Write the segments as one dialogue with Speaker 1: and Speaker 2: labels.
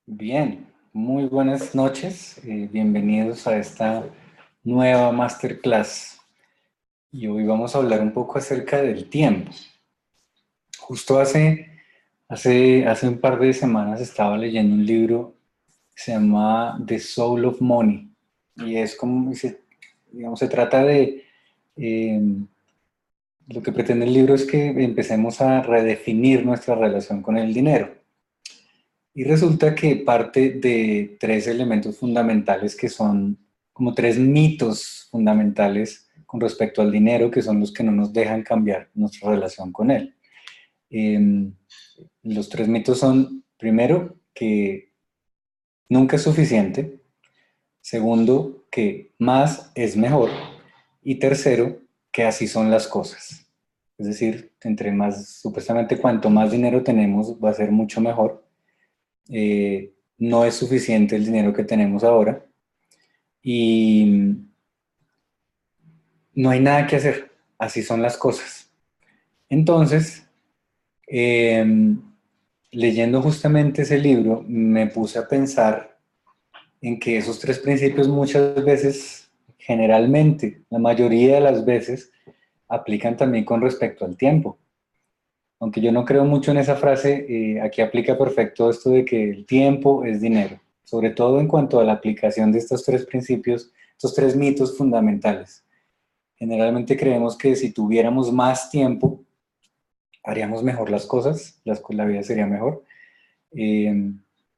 Speaker 1: Bien, muy buenas noches. Bienvenidos a esta nueva masterclass. Y hoy vamos a hablar un poco acerca del tiempo. Justo hace un par de semanas estaba leyendo un libro que se llama The Soul of Money. Y es como, digamos, se trata de, eh, lo que pretende el libro es que empecemos a redefinir nuestra relación con el dinero. Y resulta que parte de tres elementos fundamentales que son como tres mitos fundamentales con respecto al dinero, que son los que no nos dejan cambiar nuestra relación con él. Eh, los tres mitos son, primero, que nunca es suficiente; segundo, que más es mejor; y tercero, que así son las cosas. Es decir, supuestamente cuanto más dinero tenemos va a ser mucho mejor. No es suficiente el dinero que tenemos ahora y no hay nada que hacer, así son las cosas. Entonces, eh, leyendo justamente ese libro, me puse a pensar en que esos tres principios muchas veces, generalmente, la mayoría de las veces, aplican también con respecto al tiempo. Aunque yo no creo mucho en esa frase, aquí aplica perfecto esto de que el tiempo es dinero, sobre todo en cuanto a la aplicación de estos tres principios, estos tres mitos fundamentales. Generalmente creemos que si tuviéramos más tiempo, haríamos mejor las cosas, la vida sería mejor. Eh,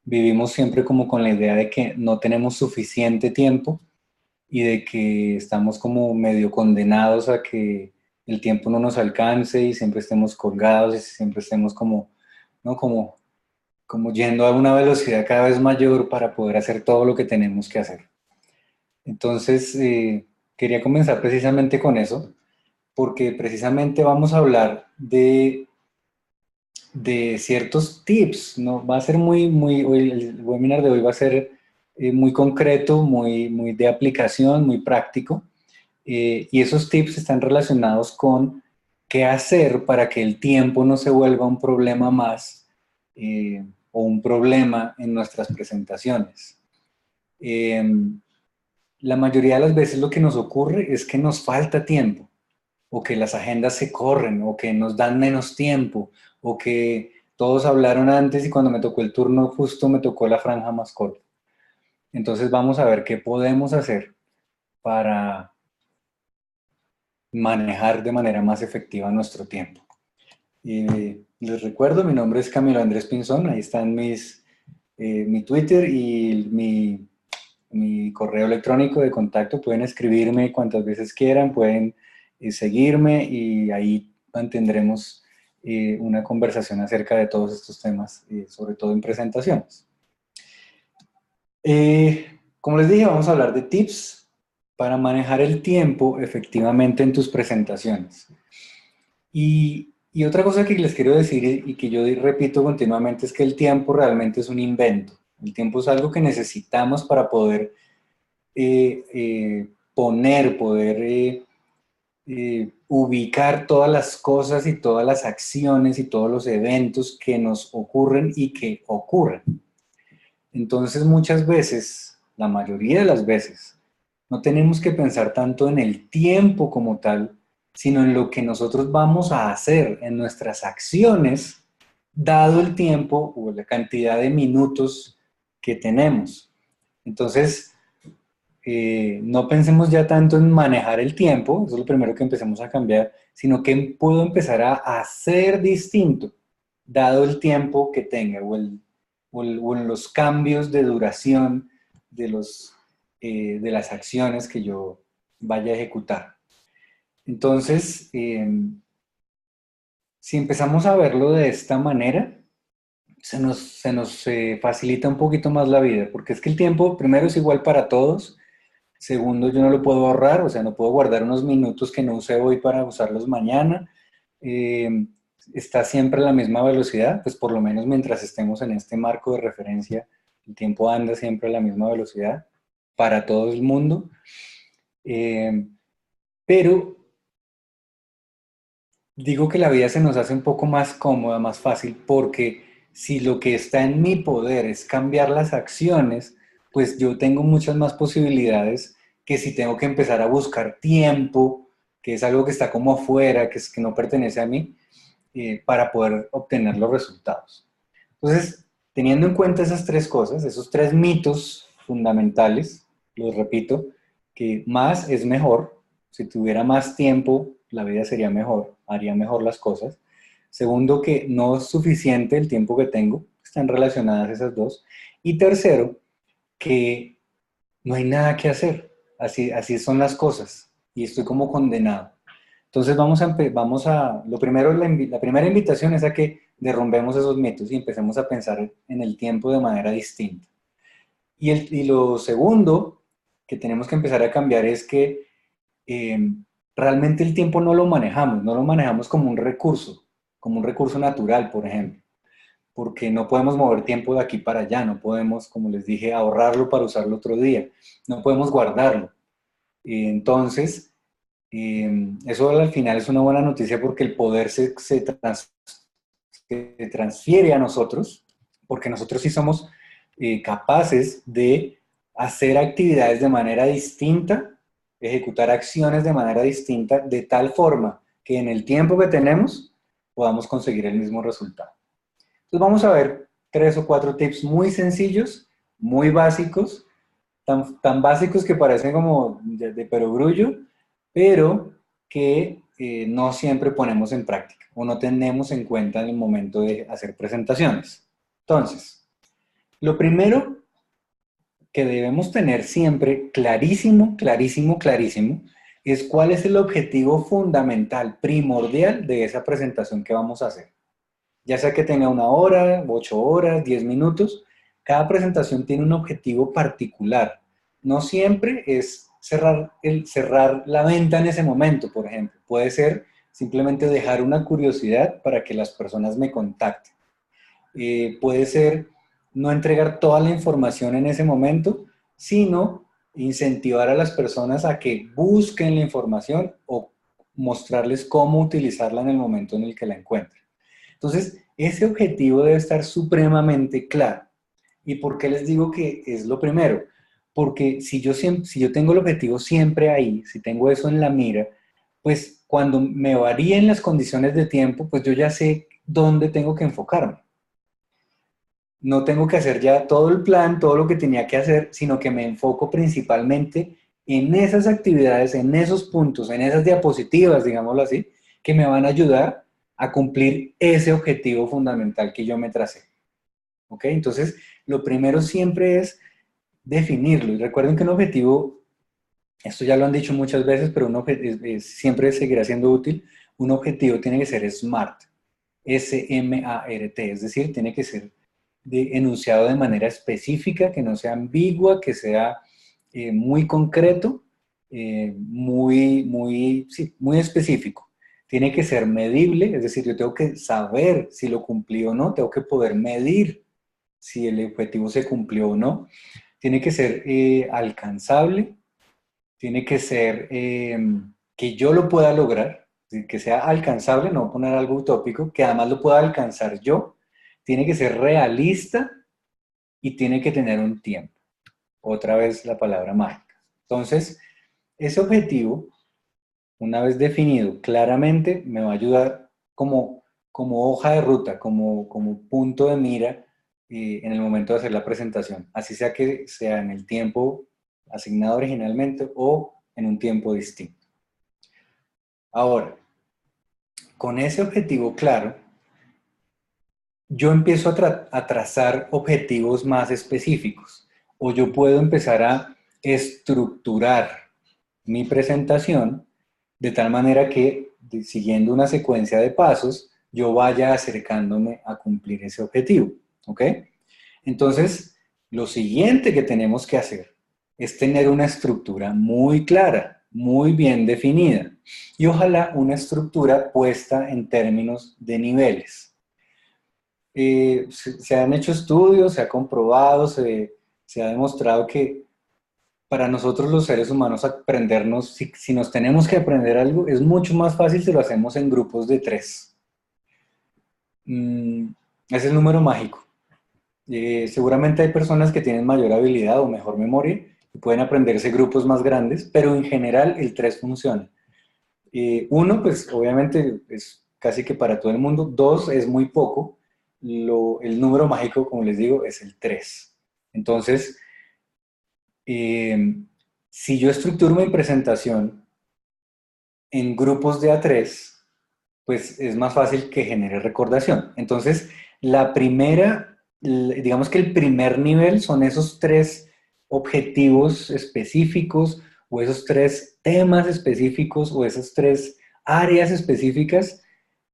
Speaker 1: Vivimos siempre como con la idea de que no tenemos suficiente tiempo y de que estamos como medio condenados a que el tiempo no nos alcance y siempre estemos colgados y siempre estemos como, ¿no? Como yendo a una velocidad cada vez mayor para poder hacer todo lo que tenemos que hacer. Entonces, quería comenzar precisamente con eso, porque precisamente vamos a hablar de ciertos tips, ¿no? Va a ser el webinar de hoy va a ser muy concreto, muy de aplicación, muy práctico. Y esos tips están relacionados con qué hacer para que el tiempo no se vuelva un problema más, o un problema en nuestras presentaciones. Eh, la mayoría de las veces lo que nos ocurre es que nos falta tiempo, o que las agendas se corren, o que nos dan menos tiempo, o que todos hablaron antes y cuando me tocó el turno justo me tocó la franja más corta. Entonces vamos a ver qué podemos hacer para manejar de manera más efectiva nuestro tiempo. Les recuerdo, mi nombre es Camilo Andrés Pinzón, ahí están mi Twitter y mi correo electrónico de contacto. Pueden escribirme cuantas veces quieran, pueden seguirme y ahí mantendremos una conversación acerca de todos estos temas, sobre todo en presentaciones. Como les dije, vamos a hablar de tips para manejar el tiempo efectivamente en tus presentaciones. Y otra cosa que les quiero decir y que yo repito continuamente es que el tiempo realmente es un invento. El tiempo es algo que necesitamos para poder ubicar todas las cosas y todas las acciones y todos los eventos que nos ocurren y que ocurren. Entonces muchas veces, la mayoría de las veces, no tenemos que pensar tanto en el tiempo como tal, sino en lo que nosotros vamos a hacer, en nuestras acciones, dado el tiempo o la cantidad de minutos que tenemos. Entonces, no pensemos ya tanto en manejar el tiempo, eso es lo primero que empecemos a cambiar, sino que puedo empezar a hacer distinto, dado el tiempo que tenga o en los cambios de duración de las acciones que yo vaya a ejecutar. Entonces, si empezamos a verlo de esta manera, se nos facilita un poquito más la vida, porque es que el tiempo, primero, es igual para todos. Segundo, yo no lo puedo ahorrar, o sea, no puedo guardar unos minutos que no usé hoy para usarlos mañana. Eh, Está siempre a la misma velocidad, pues por lo menos mientras estemos en este marco de referencia, el tiempo anda siempre a la misma velocidad para todo el mundo. Eh, pero digo que la vida se nos hace un poco más cómoda, más fácil, porque Si lo que está en mi poder es cambiar las acciones, pues yo tengo muchas más posibilidades que si tengo que empezar a buscar tiempo, que es algo que está como afuera, que no pertenece a mí, para poder obtener los resultados. Entonces, teniendo en cuenta esas tres cosas, esos tres mitos fundamentales, los repito, que más es mejor, si tuviera más tiempo, la vida sería mejor, haría mejor las cosas. Segundo, que no es suficiente el tiempo que tengo, están relacionadas esas dos. Y tercero, que no hay nada que hacer, así son las cosas, y estoy como condenado. Entonces lo primero, la primera invitación es a que derrumbemos esos mitos y empecemos a pensar en el tiempo de manera distinta. Y lo segundo que tenemos que empezar a cambiar es que eh, realmente el tiempo no lo manejamos como un recurso natural, por ejemplo, porque no podemos mover tiempo de aquí para allá, no podemos, como les dije, ahorrarlo para usarlo otro día, no podemos guardarlo. Entonces, eso al final es una buena noticia porque el poder se transfiere a nosotros, porque nosotros sí somos capaces de hacer actividades de manera distinta, ejecutar acciones de manera distinta, de tal forma que en el tiempo que tenemos podamos conseguir el mismo resultado. Entonces vamos a ver 3 o 4 tips muy sencillos, muy básicos, tan básicos que parecen como de perogrullo, pero que no siempre ponemos en práctica o no tenemos en cuenta en el momento de hacer presentaciones. Entonces, lo primero que debemos tener siempre clarísimo, clarísimo, clarísimo, es cuál es el objetivo fundamental, primordial de esa presentación que vamos a hacer. Ya sea que tenga 1 hora, 8 horas, 10 minutos, cada presentación tiene un objetivo particular. No siempre es cerrar la venta en ese momento, por ejemplo. Puede ser simplemente dejar una curiosidad para que las personas me contacten. Puede ser no entregar toda la información en ese momento, sino incentivar a las personas a que busquen la información o mostrarles cómo utilizarla en el momento en el que la encuentren. Entonces, ese objetivo debe estar supremamente claro. ¿Y por qué les digo que es lo primero? Porque si yo tengo el objetivo siempre ahí, si tengo eso en la mira, pues cuando me varíen las condiciones de tiempo, pues yo ya sé dónde tengo que enfocarme. No tengo que hacer ya todo el plan, todo lo que tenía que hacer, sino que me enfoco principalmente en esas actividades, en esos puntos, en esas diapositivas, digámoslo así, que me van a ayudar a cumplir ese objetivo fundamental que yo me tracé. ¿Ok? Entonces, lo primero siempre es definirlo. Y recuerden que un objetivo, esto ya lo han dicho muchas veces, pero siempre seguirá siendo útil. Un objetivo tiene que ser SMART, S-M-A-R-T, es decir, tiene que ser enunciado de manera específica, que no sea ambigua, que sea muy concreto, muy específico. Tiene que ser medible, es decir, yo tengo que saber si lo cumplí o no, tengo que poder medir si el objetivo se cumplió o no. Tiene que ser alcanzable, tiene que ser que yo lo pueda lograr, que sea alcanzable, no poner algo utópico, que además lo pueda alcanzar yo. Tiene que ser realista y tiene que tener un tiempo. Otra vez la palabra mágica. Entonces, ese objetivo, una vez definido claramente, me va a ayudar como hoja de ruta, como punto de mira en el momento de hacer la presentación. Así sea que sea en el tiempo asignado originalmente o en un tiempo distinto. Ahora, con ese objetivo claro, yo empiezo a trazar objetivos más específicos o yo puedo empezar a estructurar mi presentación de tal manera que, siguiendo una secuencia de pasos, yo vaya acercándome a cumplir ese objetivo. ¿Ok? Entonces, lo siguiente que tenemos que hacer es tener una estructura muy clara, muy bien definida y ojalá una estructura puesta en términos de niveles. Se han hecho estudios, se ha comprobado, se ha demostrado que para nosotros los seres humanos aprendernos, si nos tenemos que aprender algo, es mucho más fácil si lo hacemos en grupos de 3. Es el número mágico. Seguramente hay personas que tienen mayor habilidad o mejor memoria y pueden aprenderse grupos más grandes, pero en general el 3 funciona. Uno, pues obviamente es casi que para todo el mundo. Dos, es muy poco. El número mágico, como les digo, es el 3. Entonces, eh, si yo estructuro mi presentación en grupos de A3, pues es más fácil que genere recordación. Entonces, digamos que el primer nivel son esos 3 objetivos específicos o esos 3 temas específicos o esas 3 áreas específicas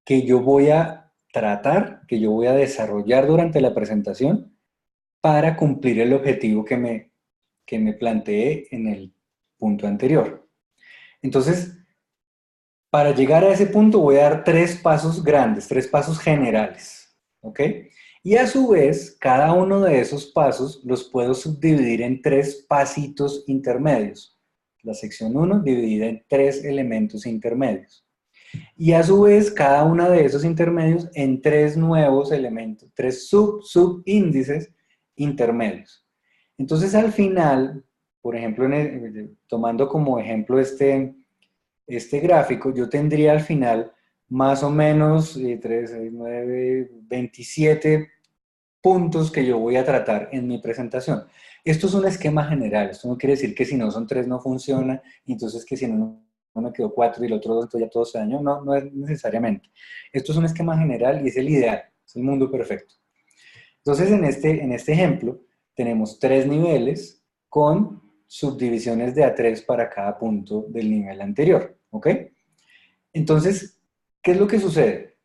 Speaker 1: que yo voy a tratar, que yo voy a desarrollar durante la presentación para cumplir el objetivo que me planteé en el punto anterior. Entonces, para llegar a ese punto voy a dar 3 pasos grandes, 3 pasos generales, ¿ok? Y a su vez, cada uno de esos pasos los puedo subdividir en 3 pasitos intermedios. La sección 1 dividida en 3 elementos intermedios. Y a su vez, cada uno de esos intermedios en 3 nuevos elementos, 3 subíndices intermedios. Entonces, al final, por ejemplo, tomando como ejemplo este gráfico, yo tendría al final más o menos 3, 6, 9, 27 puntos que yo voy a tratar en mi presentación. Esto es un esquema general, esto no quiere decir que si no son 3 no funciona, y entonces que si no me quedó 4 y el otro 2, entonces ya todo se dañó, no, no es necesariamente. Esto es un esquema general y es el ideal, es el mundo perfecto. Entonces en este ejemplo tenemos 3 niveles con subdivisiones de A3 para cada punto del nivel anterior, ¿ok? Entonces, ¿qué es lo que sucede?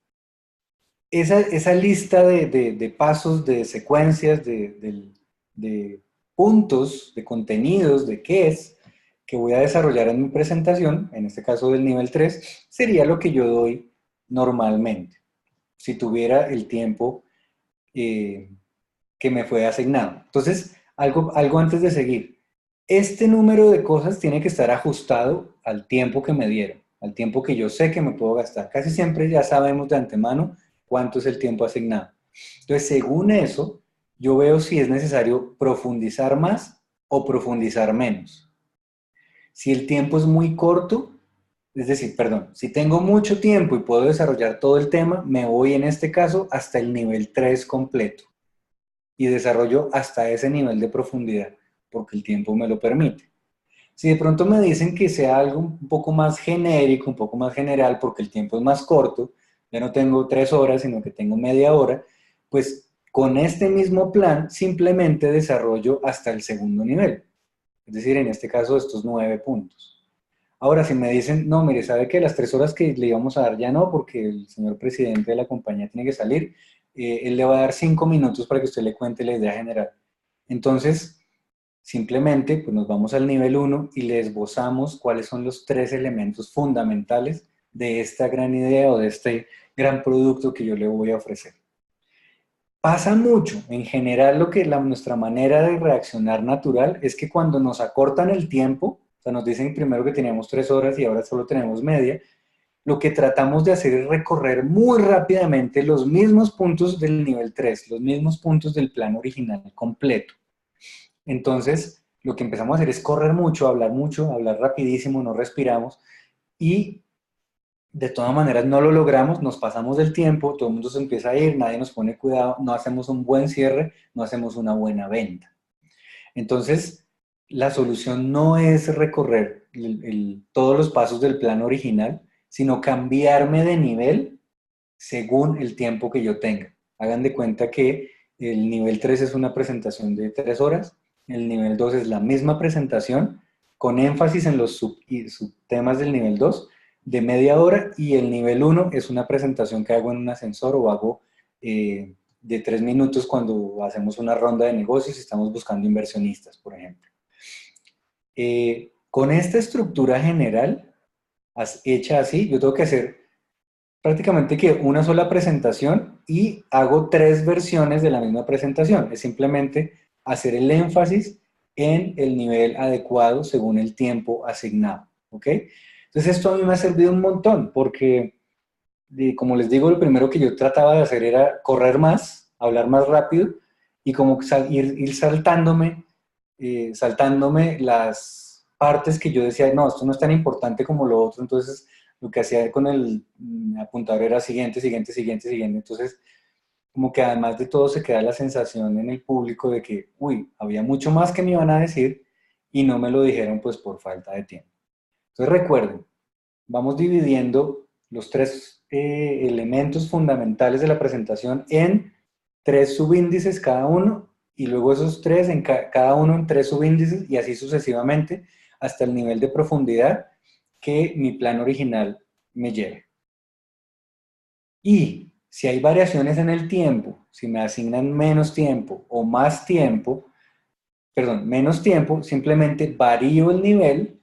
Speaker 1: Esa lista de pasos, de secuencias, de puntos, de contenidos, de qué es, que voy a desarrollar en mi presentación, en este caso del nivel 3, sería lo que yo doy normalmente, si tuviera el tiempo eh, que me fue asignado. Entonces, algo antes de seguir. Este número de cosas tiene que estar ajustado al tiempo que me dieron, al tiempo que yo sé que me puedo gastar. Casi siempre ya sabemos de antemano cuánto es el tiempo asignado. Entonces, según eso, yo veo si es necesario profundizar más o profundizar menos. Si el tiempo es muy corto, es decir, perdón, si tengo mucho tiempo y puedo desarrollar todo el tema, me voy en este caso hasta el nivel 3 completo y desarrollo hasta ese nivel de profundidad, porque el tiempo me lo permite. Si de pronto me dicen que sea algo un poco más genérico, un poco más general, porque el tiempo es más corto, ya no tengo 3 horas, sino que tengo media hora, pues con este mismo plan simplemente desarrollo hasta el segundo nivel. Es decir, en este caso estos 9 puntos. Ahora, si me dicen, no, mire, sabe que las 3 horas que le íbamos a dar ya no, porque el señor presidente de la compañía tiene que salir, él le va a dar 5 minutos para que usted le cuente la idea general. Entonces, simplemente pues nos vamos al nivel 1 y le esbozamos cuáles son los 3 elementos fundamentales de esta gran idea o de este gran producto que yo le voy a ofrecer. Pasa mucho, en general nuestra manera de reaccionar natural es que cuando nos acortan el tiempo, o sea, nos dicen primero que teníamos 3 horas y ahora solo tenemos media, lo que tratamos de hacer es recorrer muy rápidamente los mismos puntos del nivel 3, los mismos puntos del plan original completo. Entonces, lo que empezamos a hacer es correr mucho, hablar rapidísimo, no respiramos y de todas maneras no lo logramos, nos pasamos del tiempo, todo el mundo se empieza a ir, nadie nos pone cuidado, no hacemos un buen cierre, no hacemos una buena venta. Entonces, la solución no es recorrer todos los pasos del plan original, sino cambiarme de nivel según el tiempo que yo tenga. Hagan de cuenta que el nivel 3 es una presentación de 3 horas, el nivel 2 es la misma presentación, con énfasis en los subtemas del nivel 2 de media hora, y el nivel 1 es una presentación que hago en un ascensor o hago de 3 minutos cuando hacemos una ronda de negocios y estamos buscando inversionistas, por ejemplo. Con esta estructura general, hecha así, yo tengo que hacer prácticamente que una sola presentación y hago 3 versiones de la misma presentación. Es simplemente hacer el énfasis en el nivel adecuado según el tiempo asignado. ¿Ok? Entonces esto a mí me ha servido un montón porque, como les digo, lo primero que yo trataba de hacer era correr más hablar más rápido y como que ir saltándome las partes que yo decía, no, esto no es tan importante como lo otro, entonces lo que hacía con el apuntador era siguiente, siguiente, siguiente, siguiente, entonces como que además de todo se queda la sensación en el público de que, uy, había mucho más que me iban a decir y no me lo dijeron pues por falta de tiempo. Entonces recuerden, vamos dividiendo los tres elementos fundamentales de la presentación en tres subíndices cada uno y luego esos tres, en cada uno en tres subíndices y así sucesivamente hasta el nivel de profundidad que mi plan original me lleve. Y si hay variaciones en el tiempo, si me asignan menos tiempo o más tiempo, perdón, menos tiempo, simplemente varío el nivel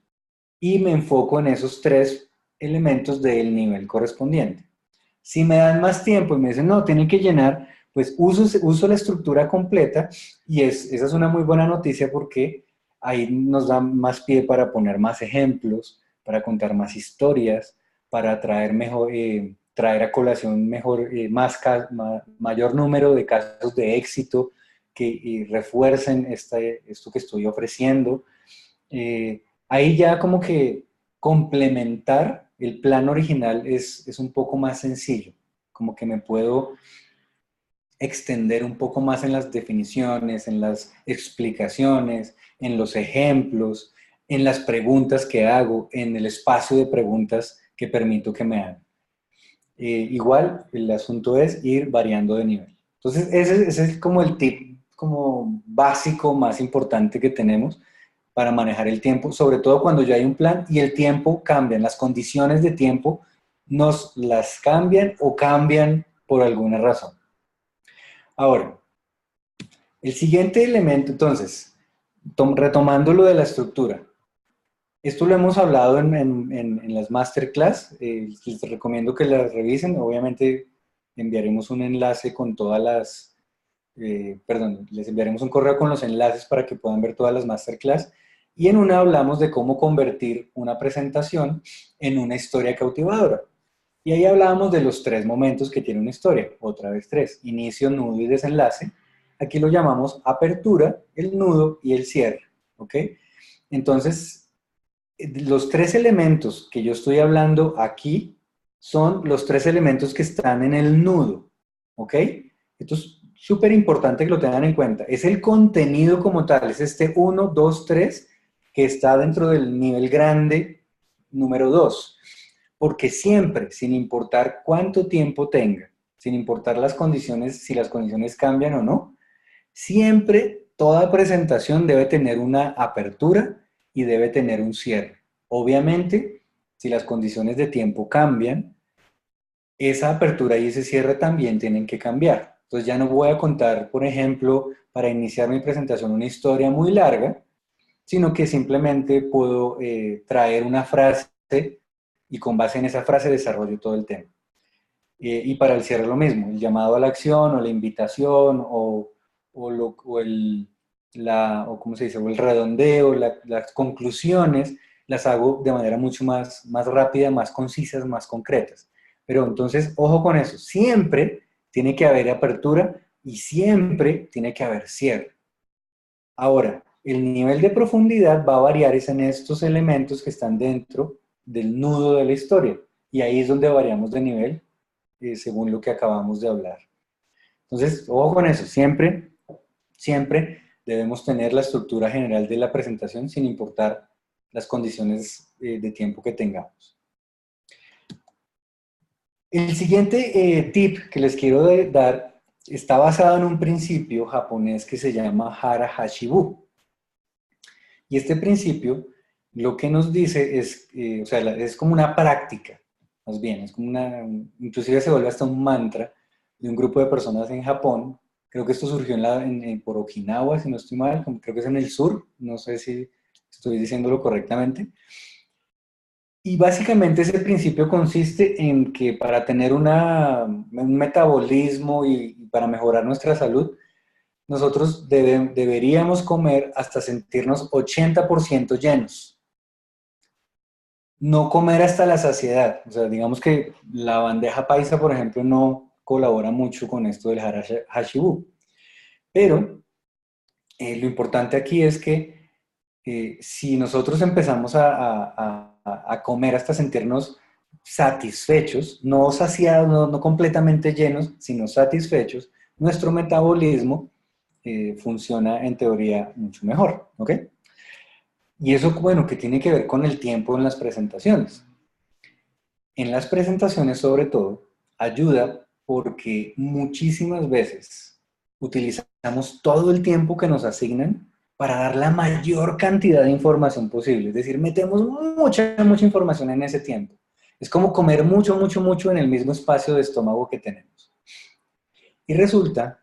Speaker 1: y me enfoco en esos tres elementos del nivel correspondiente. Si me dan más tiempo y me dicen, no, tienen que llenar, pues uso la estructura completa y esa es una muy buena noticia porque ahí nos da más pie para poner más ejemplos, para contar más historias, para traer, traer a colación mayor número de casos de éxito que refuercen esto que estoy ofreciendo. Ahí ya como que complementar el plan original es un poco más sencillo, como que me puedo extender un poco más en las definiciones, en las explicaciones, en los ejemplos, en las preguntas que hago, en el espacio de preguntas que permito que me hagan. Igual, el asunto es ir variando de nivel. Entonces, ese es como el tip como básico más importante que tenemos para manejar el tiempo, sobre todo cuando ya hay un plan y el tiempo cambia, las condiciones de tiempo nos las cambian o cambian por alguna razón. Ahora, el siguiente elemento, entonces, retomando lo de la estructura, esto lo hemos hablado en las masterclass, les recomiendo que las revisen, obviamente enviaremos un enlace con todas las, les enviaremos un correo con los enlaces para que puedan ver todas las masterclass, y en una hablamos de cómo convertir una presentación en una historia cautivadora. Y ahí hablábamos de los tres momentos que tiene una historia, otra vez tres, inicio, nudo y desenlace. Aquí lo llamamos apertura, el nudo y el cierre, ¿ok? Entonces, los tres elementos que yo estoy hablando aquí son los tres elementos que están en el nudo, ¿ok? Esto es súper importante que lo tengan en cuenta. Es el contenido como tal, es este 1, 2, 3 que está dentro del nivel grande número 2. Porque siempre, sin importar cuánto tiempo tenga, sin importar las condiciones, si las condiciones cambian o no, siempre toda presentación debe tener una apertura y debe tener un cierre. Obviamente, si las condiciones de tiempo cambian, esa apertura y ese cierre también tienen que cambiar. Entonces ya no voy a contar, por ejemplo, para iniciar mi presentación una historia muy larga, sino que simplemente puedo traer una frase y con base en esa frase desarrollo todo el tema. Y para el cierre lo mismo, el llamado a la acción o la invitación o ¿cómo se dice? O el redondeo, las conclusiones, las hago de manera mucho más rápida, más concisas, más concretas. Pero entonces, ojo con eso, siempre tiene que haber apertura y siempre tiene que haber cierre. Ahora, el nivel de profundidad va a variar es en estos elementos que están dentro del nudo de la historia. Y ahí es donde variamos de nivel según lo que acabamos de hablar. Entonces, ojo con eso, siempre debemos tener la estructura general de la presentación sin importar las condiciones de tiempo que tengamos. El siguiente tip que les quiero dar está basado en un principio japonés que se llama Hara Hashibu. Y este principio lo que nos dice es, o sea, es como una práctica, más bien, es como inclusive se vuelve hasta un mantra de un grupo de personas en Japón. Creo que esto surgió por Okinawa, si no estoy mal, creo que es en el sur, no sé si estoy diciéndolo correctamente. Y básicamente ese principio consiste en que para tener un metabolismo y para mejorar nuestra salud, nosotros deberíamos comer hasta sentirnos 80% llenos. No comer hasta la saciedad. O sea, digamos que la bandeja paisa, por ejemplo, no colabora mucho con esto del Hara Hashibu. Pero lo importante aquí es que si nosotros empezamos a comer hasta sentirnos satisfechos, no saciados, no completamente llenos, sino satisfechos, nuestro metabolismo funciona en teoría mucho mejor, ¿ok? Y eso, bueno, que tiene que ver con el tiempo en las presentaciones. En las presentaciones, sobre todo, ayuda porque muchísimas veces utilizamos todo el tiempo que nos asignan para dar la mayor cantidad de información posible. Es decir, metemos mucha información en ese tiempo. Es como comer mucho en el mismo espacio de estómago que tenemos. Y resulta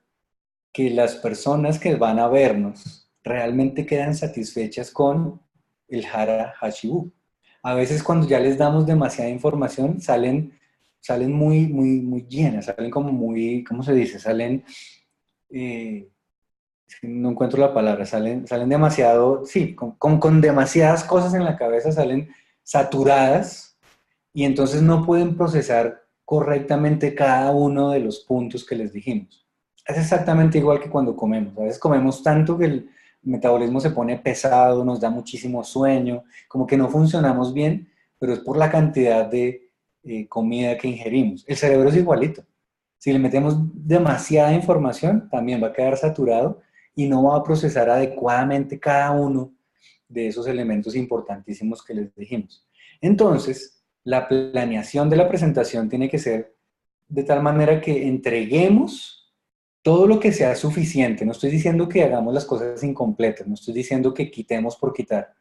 Speaker 1: que las personas que van a vernos realmente quedan satisfechas con el Hara Hashibu. A veces cuando ya les damos demasiada información, salen muy llenas, salen como muy, ¿cómo se dice? Salen, no encuentro la palabra, salen demasiado, sí, con demasiadas cosas en la cabeza, salen saturadas y entonces no pueden procesar correctamente cada uno de los puntos que les dijimos. Es exactamente igual que cuando comemos. A veces comemos tanto que el metabolismo se pone pesado, nos da muchísimo sueño, como que no funcionamos bien, pero es por la cantidad de comida que ingerimos. El cerebro es igualito. Si le metemos demasiada información, también va a quedar saturado y no va a procesar adecuadamente cada uno de esos elementos importantísimos que les dijimos. Entonces, la planeación de la presentación tiene que ser de tal manera que entreguemos todo lo que sea suficiente. No estoy diciendo que hagamos las cosas incompletas, no estoy diciendo que quitemos por quitar.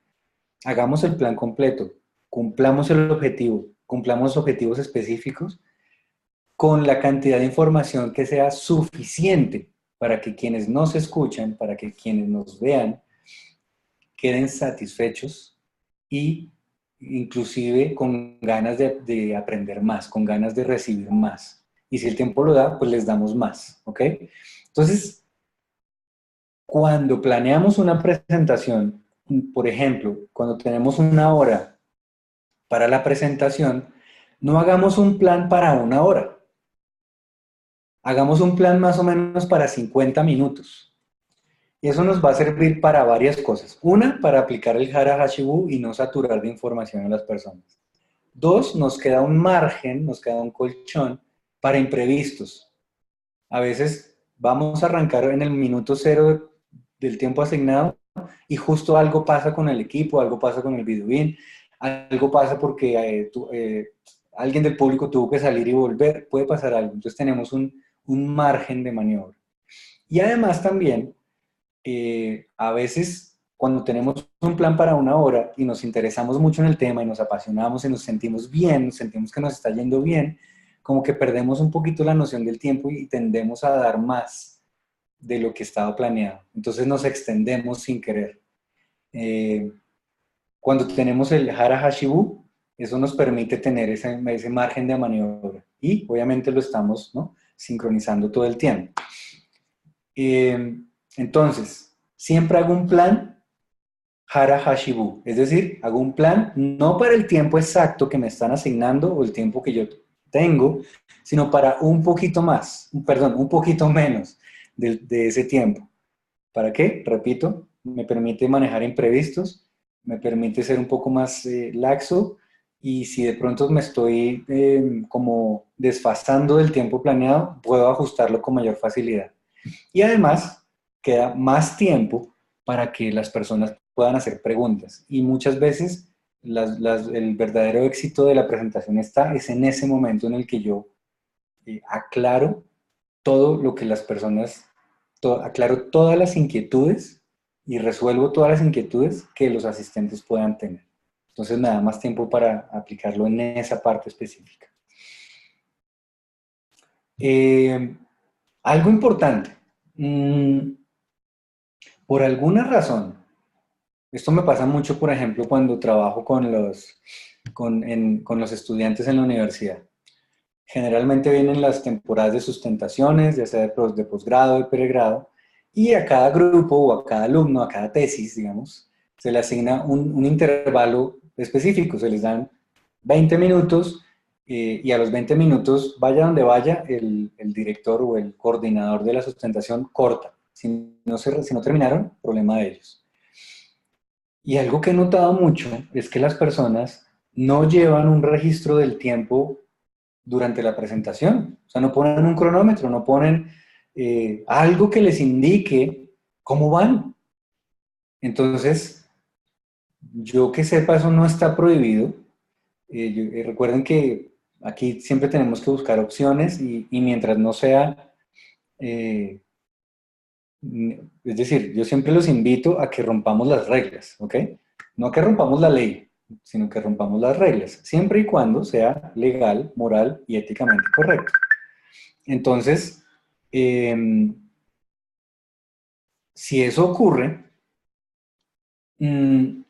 Speaker 1: Hagamos el plan completo, cumplamos el objetivo, cumplamos objetivos específicos con la cantidad de información que sea suficiente para que quienes nos escuchan, para que quienes nos vean, queden satisfechos y inclusive con ganas de aprender más, con ganas de recibir más. Y si el tiempo lo da, pues les damos más, ¿ok? Entonces, cuando planeamos una presentación, por ejemplo, cuando tenemos una hora para la presentación, no hagamos un plan para una hora. Hagamos un plan más o menos para 50 minutos. Y eso nos va a servir para varias cosas. Una, para aplicar el Hara Hashibu y no saturar de información a las personas. Dos, nos queda un margen, nos queda un colchón para imprevistos. A veces vamos a arrancar en el minuto cero del tiempo asignado y justo algo pasa con el equipo, algo pasa con el videobeam, algo pasa porque alguien del público tuvo que salir y volver, puede pasar algo. Entonces tenemos un margen de maniobra. Y además también, a veces cuando tenemos un plan para una hora y nos interesamos mucho en el tema y nos apasionamos y nos sentimos bien, nos sentimos que nos está yendo bien, como que perdemos un poquito la noción del tiempo y tendemos a dar más de lo que estaba planeado. Entonces nos extendemos sin querer. Cuando tenemos el Hara Hashibu, eso nos permite tener ese margen de maniobra y obviamente lo estamos, ¿no?, sincronizando todo el tiempo. Entonces, siempre hago un plan Hara Hashibu, es decir, hago un plan no para el tiempo exacto que me están asignando o el tiempo que yo tengo, sino para un poquito más, perdón, un poquito menos de ese tiempo. ¿Para qué? Repito, me permite manejar imprevistos, me permite ser un poco más laxo y si de pronto me estoy como desfasando del tiempo planeado, puedo ajustarlo con mayor facilidad. Y además, queda más tiempo para que las personas puedan hacer preguntas. Y muchas veces el verdadero éxito de la presentación es en ese momento en el que yo aclaro todo lo que las personas, aclaro todas las inquietudes y resuelvo todas las inquietudes que los asistentes puedan tener. Entonces me da más tiempo para aplicarlo en esa parte específica. Algo importante. Por alguna razón, esto me pasa mucho, por ejemplo, cuando trabajo con los estudiantes en la universidad. Generalmente vienen las temporadas de sustentaciones, ya sea de posgrado, de pregrado, y a cada grupo o a cada alumno, a cada tesis, digamos, se le asigna un intervalo específico, se les dan 20 minutos y a los 20 minutos, vaya donde vaya, el director o el coordinador de la sustentación corta. Si no terminaron, problema de ellos. Y algo que he notado mucho es que las personas no llevan un registro del tiempo durante la presentación. O sea, no ponen un cronómetro, no ponen algo que les indique cómo van. Entonces, yo que sepa, eso no está prohibido. Recuerden que aquí siempre tenemos que buscar opciones y mientras no sea, eh, es decir, yo siempre los invito a que rompamos las reglas, ¿ok? No que rompamos la ley, sino que rompamos las reglas, siempre y cuando sea legal, moral y éticamente correcto. Entonces, si eso ocurre, mm,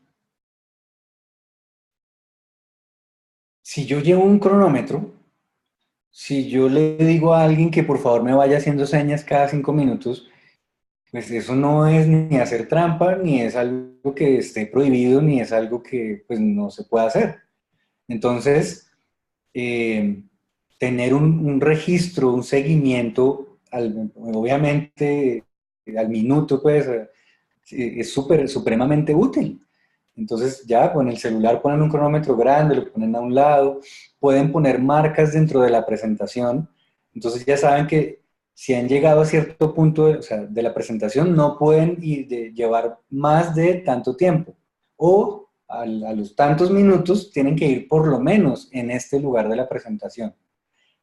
Speaker 1: si yo llevo un cronómetro, si yo le digo a alguien que por favor me vaya haciendo señas cada 5 minutos, pues eso no es ni hacer trampa, ni es algo que esté prohibido, ni es algo que pues no se pueda hacer. Entonces, eh, tener un registro, un seguimiento, obviamente al minuto, pues es supremamente útil. Entonces ya con el celular ponen un cronómetro grande, lo ponen a un lado, pueden poner marcas dentro de la presentación, entonces ya saben que si han llegado a cierto punto o sea, de la presentación no pueden llevar más de tanto tiempo o a los tantos minutos tienen que ir por lo menos en este lugar de la presentación.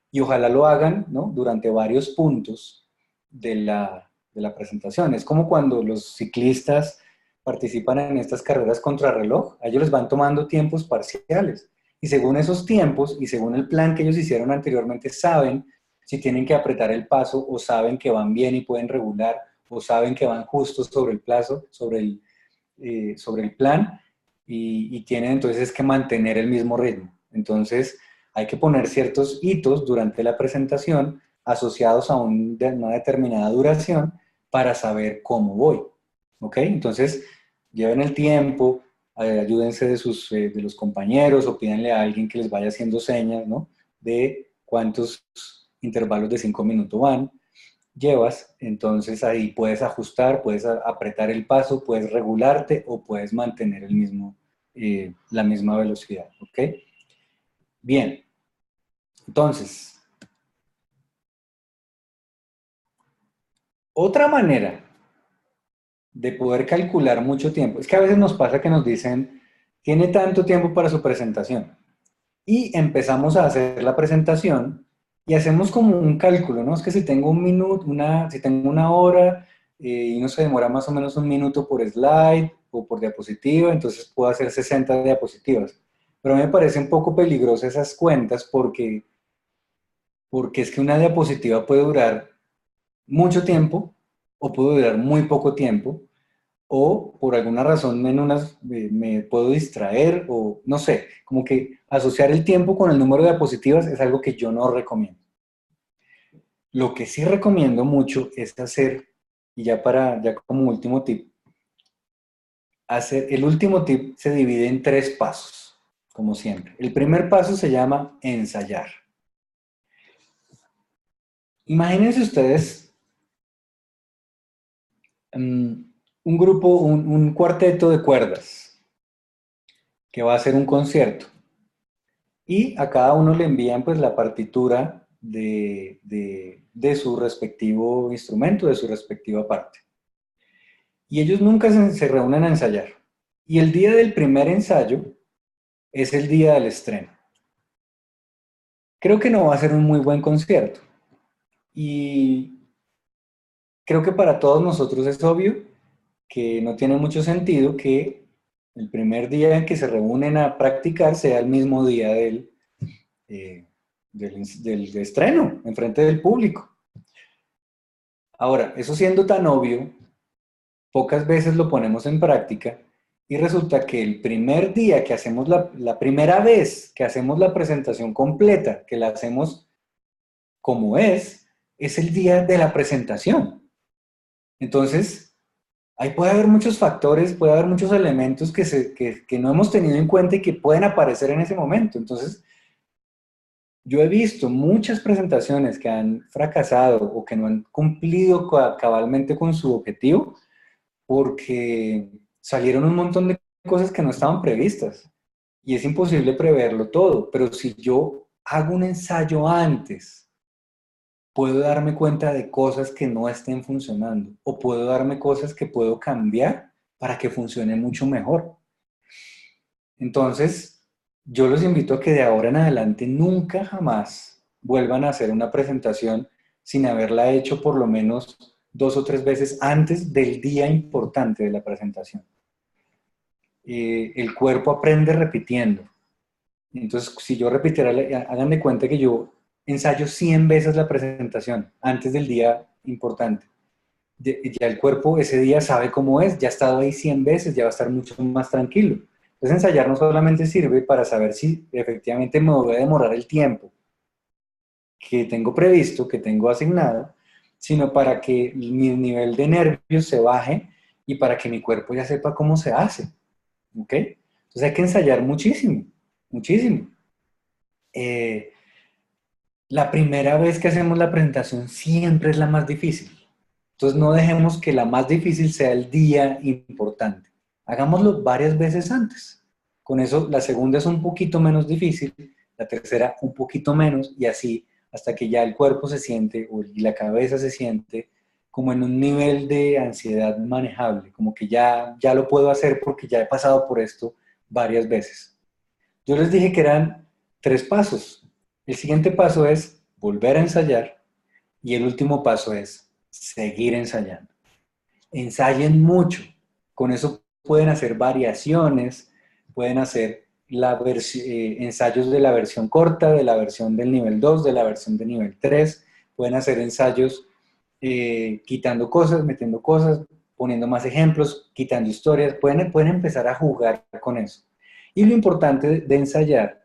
Speaker 1: Y ojalá lo hagan, ¿no?, durante varios puntos de la presentación. Es como cuando los ciclistas participan en estas carreras contrarreloj, a ellos les van tomando tiempos parciales. Y según esos tiempos y según el plan que ellos hicieron anteriormente, saben si tienen que apretar el paso o saben que van bien y pueden regular o saben que van justos sobre el plazo, sobre el plan y tienen entonces que mantener el mismo ritmo. Entonces hay que poner ciertos hitos durante la presentación asociados a una determinada duración para saber cómo voy. ¿Ok? Entonces lleven el tiempo, ayúdense de los compañeros o pídanle a alguien que les vaya haciendo señas, ¿no?, de cuántos intervalos de 5 minutos llevas, entonces ahí puedes ajustar, puedes apretar el paso, puedes regularte o puedes mantener la misma velocidad, ¿ok? Bien, entonces, otra manera de poder calcular mucho tiempo, es que a veces nos pasa que nos dicen, tiene tanto tiempo para su presentación, y empezamos a hacer la presentación y hacemos como un cálculo, ¿no? Es que si tengo un minuto, si tengo una hora y no se demora más o menos un minuto por slide o por diapositiva, entonces puedo hacer 60 diapositivas. Pero a mí me parece un poco peligroso esas cuentas porque es que una diapositiva puede durar mucho tiempo o puede durar muy poco tiempo o por alguna razón en unas me puedo distraer o no sé, como que asociar el tiempo con el número de diapositivas es algo que yo no recomiendo. Lo que sí recomiendo mucho es hacer, y ya como último tip, el último tip se divide en 3 pasos, como siempre. El primer paso se llama ensayar. Imagínense ustedes un grupo, un cuarteto de cuerdas que va a hacer un concierto. Y a cada uno le envían pues la partitura de su respectivo instrumento, de su respectiva parte. Y ellos nunca se reúnen a ensayar. Y el día del primer ensayo es el día del estreno. Creo que no va a ser un muy buen concierto. Y creo que para todos nosotros es obvio que no tiene mucho sentido que el primer día en que se reúnen a practicar sea el mismo día eh, del estreno, en frente del público. Ahora, eso siendo tan obvio, pocas veces lo ponemos en práctica y resulta que el primer día que hacemos la primera vez que hacemos la presentación completa, que la hacemos como es el día de la presentación. Entonces, ahí puede haber muchos factores, puede haber muchos elementos que no hemos tenido en cuenta y que pueden aparecer en ese momento. Entonces, Yo he visto muchas presentaciones que han fracasado o que no han cumplido cabalmente con su objetivo porque salieron un montón de cosas que no estaban previstas y es imposible preverlo todo, pero si yo hago un ensayo antes, puedo darme cuenta de cosas que no estén funcionando o puedo darme cosas que puedo cambiar para que funcione mucho mejor. Entonces, yo los invito a que de ahora en adelante nunca jamás vuelvan a hacer una presentación sin haberla hecho por lo menos 2 o 3 veces antes del día importante de la presentación. El cuerpo aprende repitiendo. Entonces, si yo repitiera, hagan de cuenta que yo ensayo 100 veces la presentación antes del día importante. Ya el cuerpo ese día sabe cómo es, ya ha estado ahí 100 veces, ya va a estar mucho más tranquilo. Entonces, ensayar no solamente sirve para saber si efectivamente me voy a demorar el tiempo que tengo previsto, que tengo asignado, sino para que mi nivel de nervios se baje y para que mi cuerpo ya sepa cómo se hace. ¿Ok? Entonces hay que ensayar muchísimo, muchísimo. Eh, la primera vez que hacemos la presentación siempre es la más difícil. Entonces no dejemos que la más difícil sea el día importante. Hagámoslo varias veces antes. Con eso la segunda es un poquito menos difícil, la tercera un poquito menos y así hasta que ya el cuerpo se siente y la cabeza se siente como en un nivel de ansiedad manejable, como que ya lo puedo hacer porque ya he pasado por esto varias veces. Yo les dije que eran 3 pasos. El siguiente paso es volver a ensayar y el último paso es seguir ensayando. Ensayen mucho. Con eso pueden hacer variaciones, pueden hacer ensayos de la versión corta, de la versión del nivel 2, de la versión de nivel 3. Pueden hacer ensayos quitando cosas, metiendo cosas, poniendo más ejemplos, quitando historias. Pueden empezar a jugar con eso. Y lo importante de ensayar,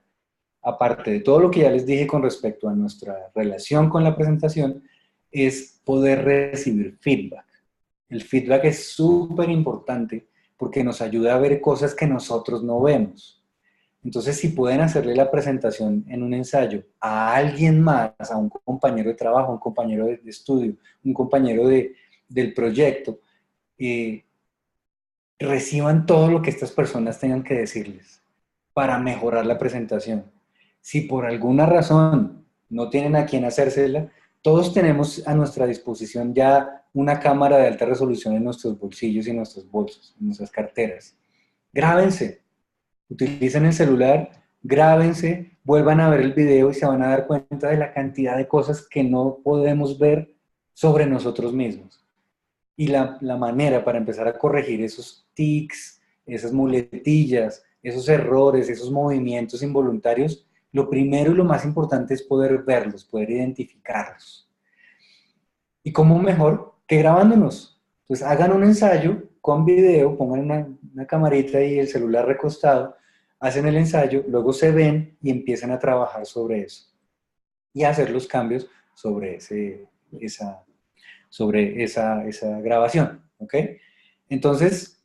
Speaker 1: aparte de todo lo que ya les dije con respecto a nuestra relación con la presentación, es poder recibir feedback. El feedback es súper importante porque nos ayuda a ver cosas que nosotros no vemos. Entonces, si pueden hacerle la presentación en un ensayo a alguien más, a un compañero de trabajo, un compañero de estudio, un compañero del proyecto, eh, reciban todo lo que estas personas tengan que decirles para mejorar la presentación. Si por alguna razón no tienen a quién hacérsela, todos tenemos a nuestra disposición ya una cámara de alta resolución en nuestros bolsillos y en nuestros bolsos, en nuestras carteras. Grábense, utilicen el celular, grábense, vuelvan a ver el video y se van a dar cuenta de la cantidad de cosas que no podemos ver sobre nosotros mismos. Y la manera para empezar a corregir esos tics, esas muletillas, esos errores, esos movimientos involuntarios, lo primero y lo más importante es poder verlos, poder identificarlos. ¿Y cómo mejor que grabándonos? Entonces hagan un ensayo con video, pongan una camarita y el celular recostado, hacen el ensayo, luego se ven y empiezan a trabajar sobre eso y a hacer los cambios sobre esa grabación, ¿ok? Entonces,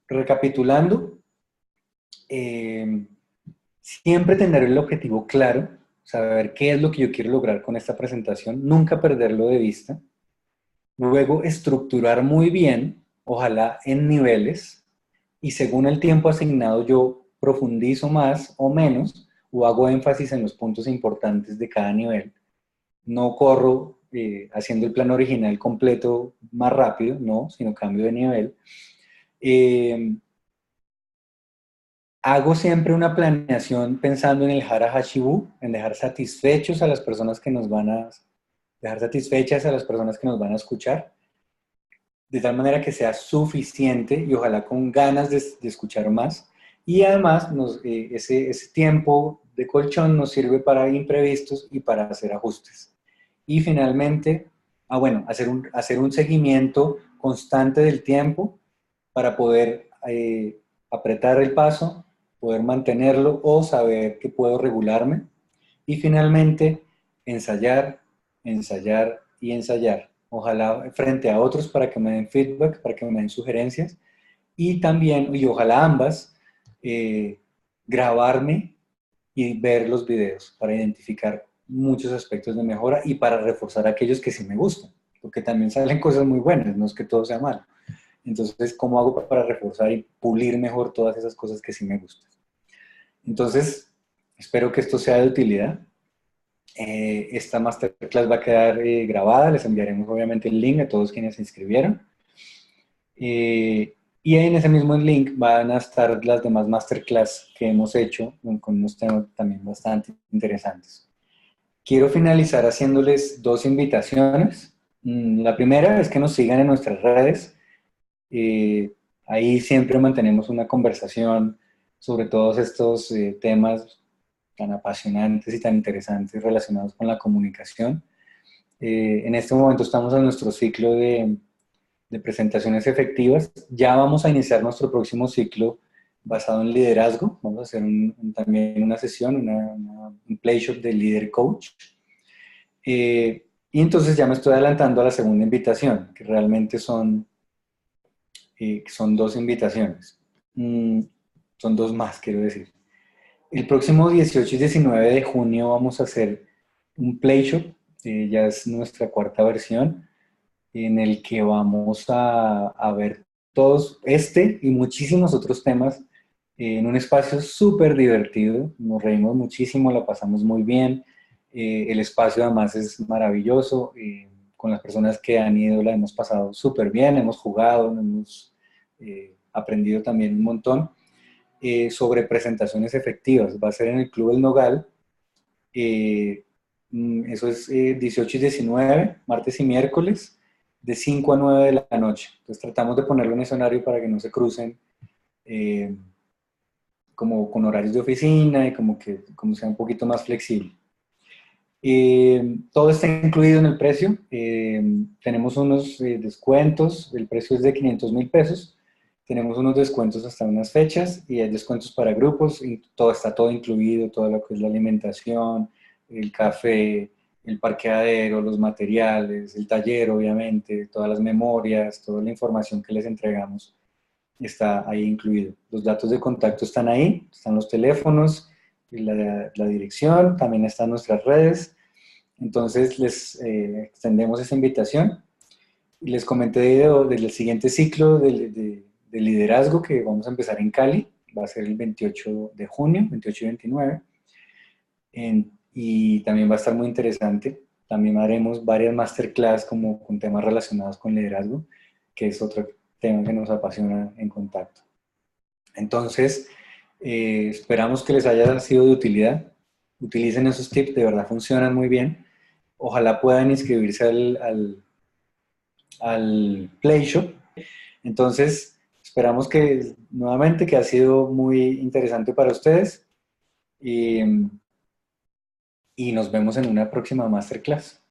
Speaker 1: recapitulando, eh, siempre tener el objetivo claro, saber qué es lo que yo quiero lograr con esta presentación, nunca perderlo de vista. Luego, estructurar muy bien, ojalá en niveles, y según el tiempo asignado yo profundizo más o menos, o hago énfasis en los puntos importantes de cada nivel. No corro haciendo el plan original completo más rápido, no, sino cambio de nivel. Eh, Hago siempre una planeación pensando en el Hara Hashibu, en dejar satisfechos a las personas que nos van a, dejar satisfechas a las personas que nos van a escuchar, de tal manera que sea suficiente y ojalá con ganas de escuchar más. Y además ese tiempo de colchón nos sirve para imprevistos y para hacer ajustes. Y finalmente, bueno, hacer un seguimiento constante del tiempo para poder apretar el paso, poder mantenerlo o saber que puedo regularme. Y finalmente, ensayar, ensayar y ensayar. Ojalá frente a otros para que me den feedback, para que me den sugerencias. Y también, y ojalá ambas, grabarme y ver los videos para identificar muchos aspectos de mejora y para reforzar aquellos que sí me gustan, porque también salen cosas muy buenas, no es que todo sea malo. Entonces, ¿cómo hago para reforzar y pulir mejor todas esas cosas que sí me gustan? Entonces, espero que esto sea de utilidad. Esta masterclass va a quedar grabada, les enviaremos obviamente el link a todos quienes se inscribieron. Y en ese mismo link van a estar las demás masterclass que hemos hecho con unos temas también bastante interesantes. Quiero finalizar haciéndoles dos invitaciones. La primera es que nos sigan en nuestras redes. Eh, Ahí siempre mantenemos una conversación sobre todos estos temas tan apasionantes y tan interesantes relacionados con la comunicación. En este momento estamos en nuestro ciclo de presentaciones efectivas. Ya vamos a iniciar nuestro próximo ciclo basado en liderazgo. Vamos a hacer también una sesión, un play shop de líder coach. Y entonces ya me estoy adelantando a la segunda invitación, que realmente son dos invitaciones. Son dos más, quiero decir. El próximo 18 y 19 de junio vamos a hacer un play shop, ya es nuestra cuarta versión, en el que vamos a ver todos este y muchísimos otros temas en un espacio súper divertido. Nos reímos muchísimo, la pasamos muy bien. El espacio además es maravilloso. Con las personas que han ido la hemos pasado súper bien, hemos jugado, hemos aprendido también un montón sobre presentaciones efectivas. Va a ser en el Club El Nogal. Eso es 18 y 19, martes y miércoles, de 5 a 9 de la noche. Entonces tratamos de ponerlo en escenario para que no se crucen eh, como con horarios de oficina y como sea un poquito más flexible. Todo está incluido en el precio. Tenemos unos descuentos, el precio es de 500,000 pesos. Tenemos unos descuentos hasta unas fechas y hay descuentos para grupos y está todo incluido, todo lo que es la alimentación, el café, el parqueadero, los materiales, el taller obviamente, todas las memorias, toda la información que les entregamos está ahí incluido. Los datos de contacto están ahí, están los teléfonos, la dirección, también están nuestras redes. Entonces les extendemos esa invitación y les comenté del siguiente ciclo de liderazgo que vamos a empezar en Cali, va a ser el 28 de junio, 28 y 29, y también va a estar muy interesante. También haremos varias masterclass como con temas relacionados con liderazgo, que es otro tema que nos apasiona en Contacto. Entonces, esperamos que les haya sido de utilidad. Utilicen esos tips, de verdad funcionan muy bien. Ojalá puedan inscribirse al Play Shop. Entonces, esperamos que nuevamente que ha sido muy interesante para ustedes y nos vemos en una próxima masterclass.